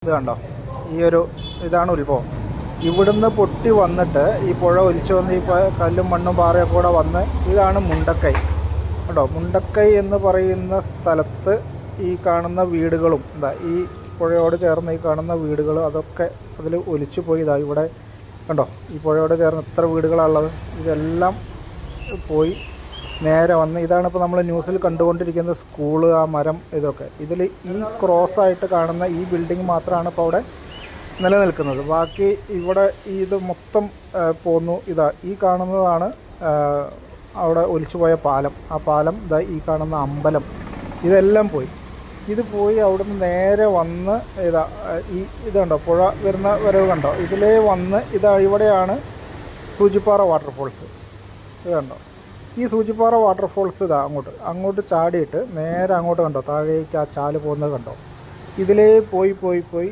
ഇത് കണ്ടോ, ഇതാണ് ഉത്ഭവം. ഇവിടുന്ന് പൊട്ടി വന്നിട്ട് ഈ പുഴ ഒലിച്ചു വന്ന് ഈ കല്ലും മണ്ണും പാറയൊക്കെ കൂടെ വന്ന് ഇതാണ് മുണ്ടക്കൈ കേട്ടോ. മുണ്ടക്കൈ എന്ന് പറയുന്ന സ്ഥലത്ത് ഈ കാണുന്ന വീടുകളും ഈ പുഴയോട് ചേർന്ന് ഈ കാണുന്ന വീടുകൾ അതൊക്കെ അതിൽ ഒലിച്ചു പോയി. ഇവിടെ കണ്ടോ, ഈ പുഴയോട് ചേർന്ന് എത്ര വീടുകളാണുള്ളത്, ഇതെല്ലാം പോയി നേരെ വന്ന് ഇതാണിപ്പോൾ നമ്മൾ ന്യൂസിൽ കണ്ടുകൊണ്ടിരിക്കുന്ന സ്കൂള്, ആ മരം, ഇതൊക്കെ. ഇതിൽ ഈ ക്രോസായിട്ട് കാണുന്ന ഈ ബിൽഡിംഗ് മാത്രമാണ് ഇപ്പോൾ അവിടെ നിലനിൽക്കുന്നത്. ബാക്കി ഇവിടെ ഇത് മൊത്തം പോന്നു. ഈ കാണുന്നതാണ് അവിടെ ഒലിച്ചുപോയ പാലം. ആ പാലം, ഈ കാണുന്ന അമ്പലം, ഇതെല്ലാം പോയി. ഇത് പോയി അവിടുന്ന് നേരെ വന്ന് ഇത് കണ്ടോ, പുഴ വരുന്ന വരവ് കണ്ടോ, ഇതിലേ വന്ന് ഇവിടെയാണ് സൂചിപ്പാറ വാട്ടർഫോൾസ്. ഇത് കണ്ടോ, ഈ സൂചിപ്പാറ വാട്ടർഫോൾസ് അങ്ങോട്ട് ചാടിയിട്ട് നേരെ അങ്ങോട്ട് കണ്ടോ, താഴേക്ക് ആ ചാല് പോകുന്നത് കണ്ടോ, ഇതിലേ പോയി